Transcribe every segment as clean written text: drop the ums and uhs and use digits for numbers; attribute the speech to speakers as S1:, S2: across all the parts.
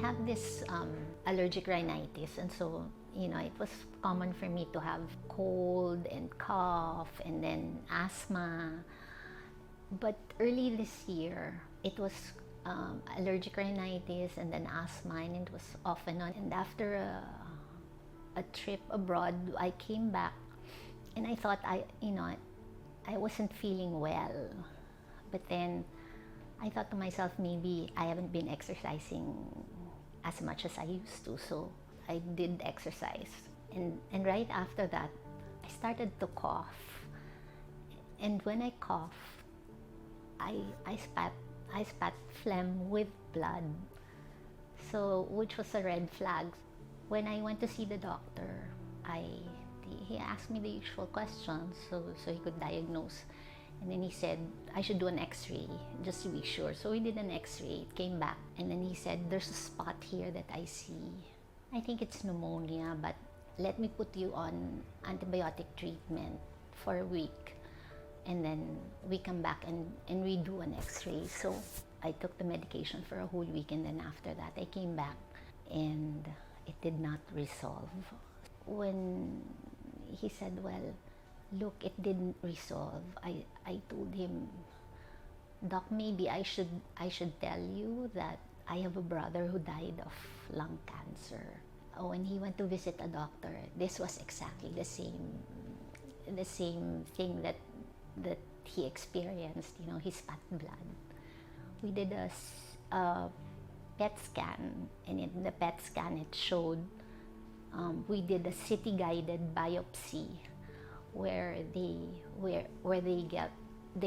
S1: have this allergic rhinitis, and so it was common for me to have cold and cough and then asthma. But early this year, it was allergic rhinitis and then asthma, and it was off and on. And after a trip abroad, I came back, and I thought I wasn't feeling well. But then I thought to myself, maybe I haven't been exercising as much as I used to, so I did exercise. And right after that, I started to cough. And when I cough, I spat phlegm with blood, so which was a red flag. When I went to see the doctor, he asked me the usual questions, so he could diagnose. And then he said I should do an x-ray just to be sure. So we did an x-ray, it came back, and then he said, there's a spot here that I see. I think it's pneumonia, but let me put you on antibiotic treatment for a week, and then we come back and redo an x-ray. So I took the medication for a whole week, and then after that I came back and it did not resolve. When he said, well, look, it didn't resolve, I told him, Doc, maybe I should tell you that I have a brother who died of lung cancer. When he went to visit a doctor, this was exactly the same thing that he experienced. He spat blood. We did a PET scan, and in the PET scan it showed we did a city-guided biopsy where they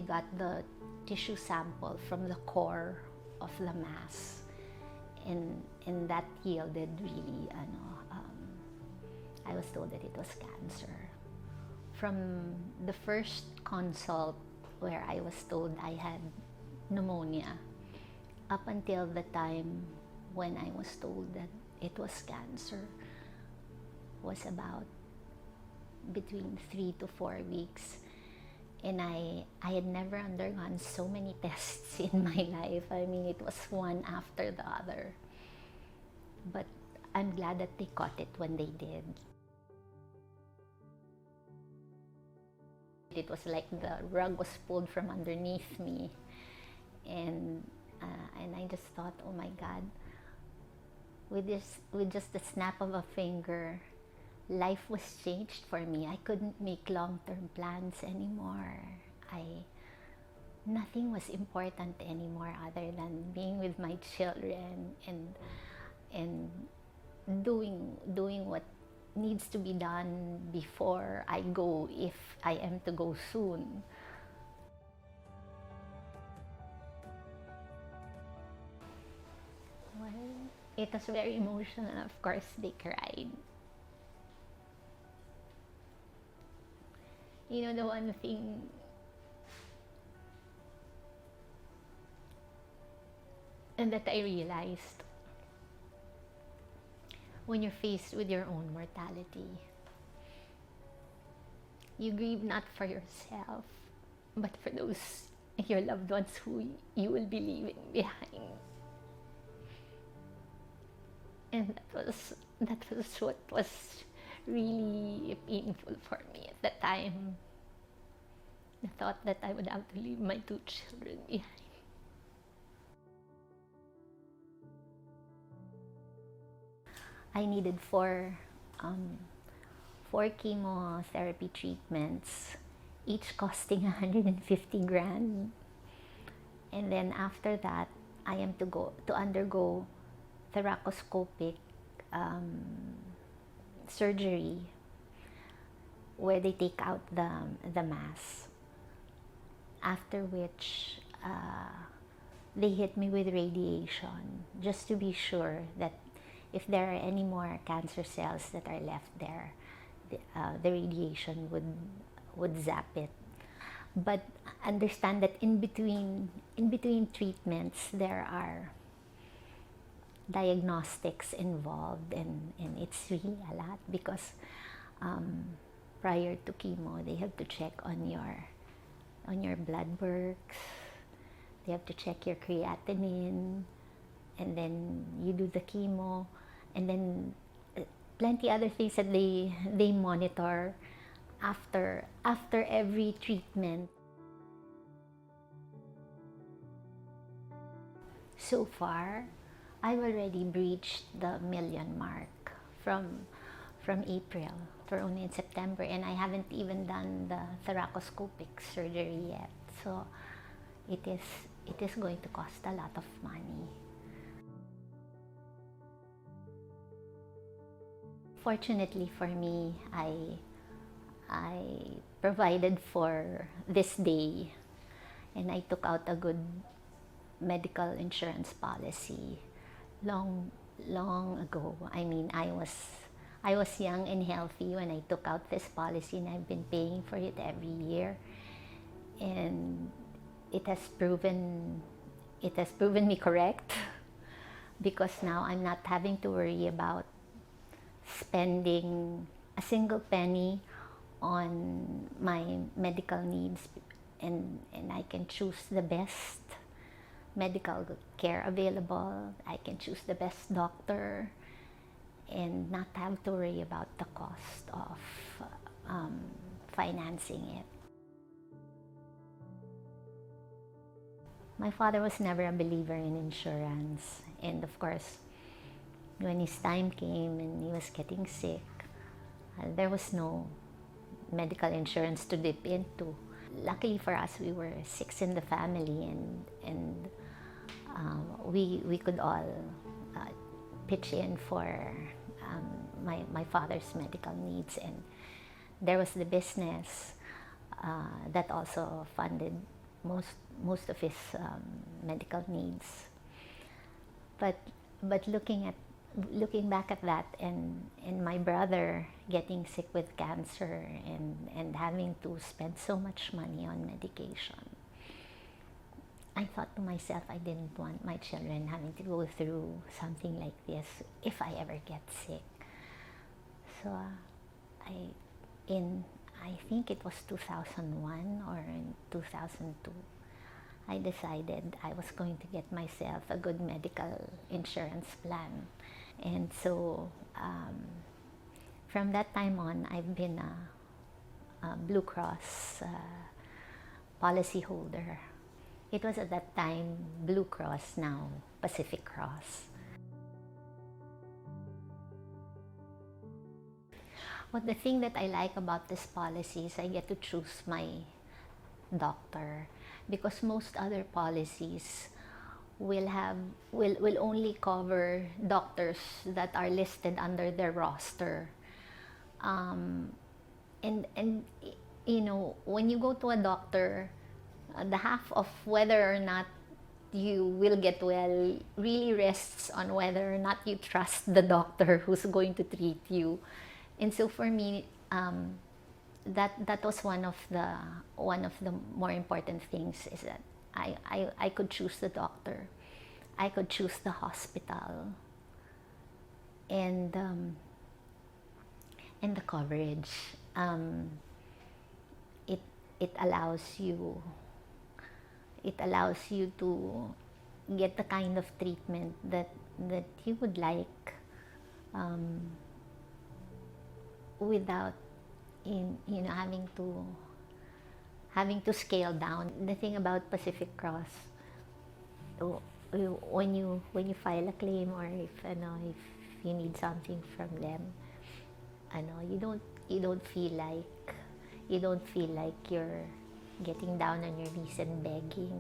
S1: got the tissue sample from the core of the mass, and that yielded really I was told that it was cancer. From the first consult where I was told I had pneumonia up until the time when I was told that it was cancer was about between 3 to 4 weeks. And I had never undergone so many tests in my life. I mean, it was one after the other. But I'm glad that they caught it when they did. It was like the rug was pulled from underneath me. And I just thought, oh my God, with just the snap of a finger, life was changed for me. I couldn't make long-term plans anymore. Nothing was important anymore other than being with my children and doing what needs to be done before I go, if I am to go soon. Well, it was very emotional. Of course, they cried. The one thing and that I realized, when you're faced with your own mortality, you grieve not for yourself, but for those your loved ones who you will be leaving behind. And that was what was really painful for me at the time. The thought that I would have to leave my 2 children behind. I needed four chemotherapy treatments, each costing 150 grand. And then after that, I am to undergo thoracoscopic surgery where they take out the mass. After which they hit me with radiation just to be sure that if there are any more cancer cells that are left there, the radiation would zap it. But understand that in between treatments there are diagnostics involved, and it's really a lot because prior to chemo they have to check on your blood works, they have to check your creatinine, and then you do the chemo, and then plenty other things that they monitor after every treatment. So far, I've already breached the million mark from April. We're only in September, and I haven't even done the thoracoscopic surgery yet. So it is going to cost a lot of money. Fortunately for me, I provided for this day, and I took out a good medical insurance policy long ago. I mean, I was young and healthy when I took out this policy, and I've been paying for it every year, and it has proven me correct because now I'm not having to worry about spending a single penny on my medical needs, and I can choose the best medical care available. I can choose the best doctor and not have to worry about the cost of financing it. My father was never a believer in insurance, and of course, when his time came and he was getting sick, there was no medical insurance to dip into. Luckily for us, we were 6 in the family, and we could all pitch in for my father's medical needs, and there was the business that also funded most of his medical needs. But looking back at that, and my brother getting sick with cancer, and having to spend so much money on medication, I thought to myself, I didn't want my children having to go through something like this if I ever get sick. So I think it was 2001 or in 2002, I decided I was going to get myself a good medical insurance plan. And so from that time on, I've been a Blue Cross policy holder. It was at that time Blue Cross, now Pacific Cross. Well, the thing that I like about this policy is I get to choose my doctor, because most other policies will only cover doctors that are listed under their roster. And you know, when you go to a doctor, the half of whether or not you will get well really rests on whether or not you trust the doctor who's going to treat you. And so for me, that was one of the more important things, is that I could choose the doctor, I could choose the hospital, and the coverage. It allows you to get the kind of treatment that you would like, without having to scale down. The thing about Pacific Cross, when you file a claim, or if you need something from them, you don't feel like you're getting down on your knees and begging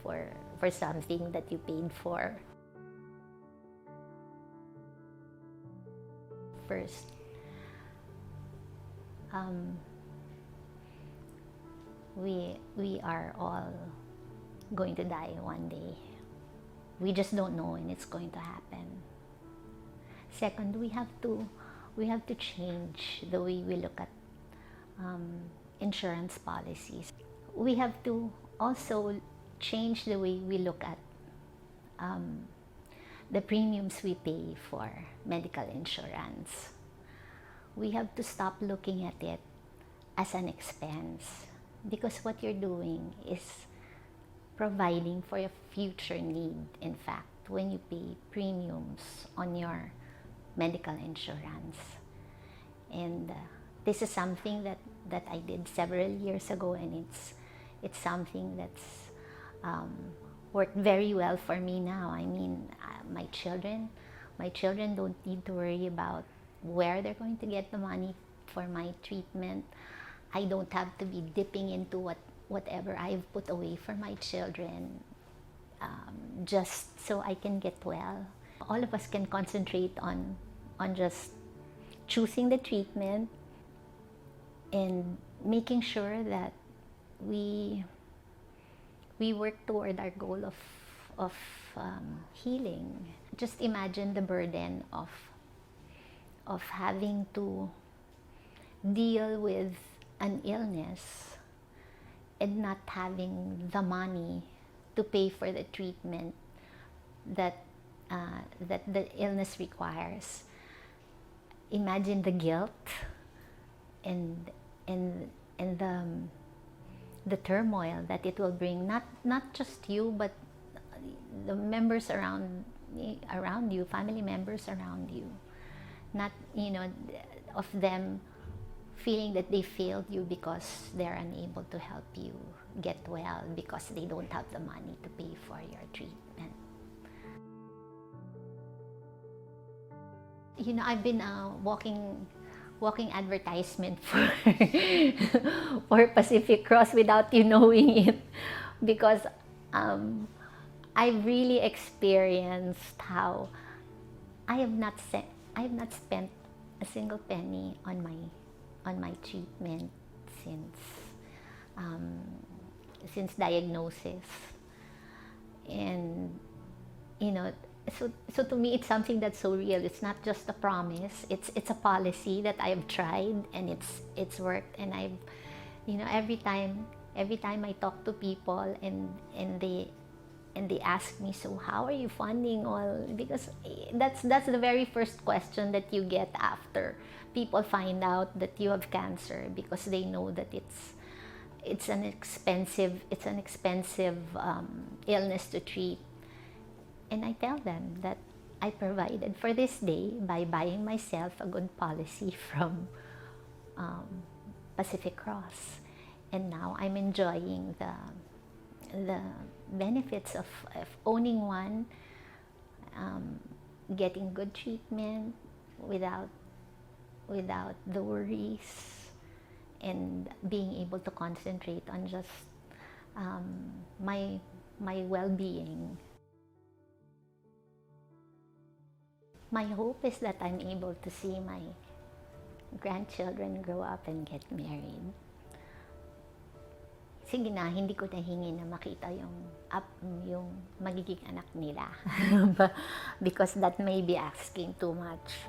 S1: for something that you paid for. First, we are all going to die one day. We just don't know when it's going to happen. Second, we have to change the way we look at insurance policies. We have to also change the way we look at the premiums we pay for medical insurance. We have to stop looking at it as an expense, because what you're doing is providing for a future need, in fact. when you pay premiums on your medical insurance. And this is something that I did several years ago, and it's something that's worked very well for me now. I mean, my children don't need to worry about where they're going to get the money for my treatment. I don't have to be dipping into whatever I've put away for my children, just so I can get well. All of us can concentrate on just choosing the treatment and making sure that we work toward our goal of healing. Just imagine the burden of having to deal with an illness and not having the money to pay for the treatment that the illness requires. Imagine the guilt and the turmoil that it will bring, not just you, but the members around you, family members around you. Not, of them feeling that they failed you because they're unable to help you get well because they don't have the money to pay for your treatment. I've been walking advertisement for for Pacific Cross without you knowing it, because I've really experienced how I have not spent a single penny on my treatment since diagnosis. And so to me, it's something that's so real. It's not just a promise. It's a policy that I've tried, and it's worked. And I've, every time I talk to people and they ask me, so how are you funding all? Because that's the very first question that you get after people find out that you have cancer, because they know that it's an expensive illness to treat. And I tell them that I provided for this day by buying myself a good policy from Pacific Cross. And now I'm enjoying the benefits of owning one, getting good treatment without the worries, and being able to concentrate on just my well-being. My hope is that I'm able to see my grandchildren grow up and get married. Sige na, hindi ko nahingi na makita yung magiging anak nila because that may be asking too much.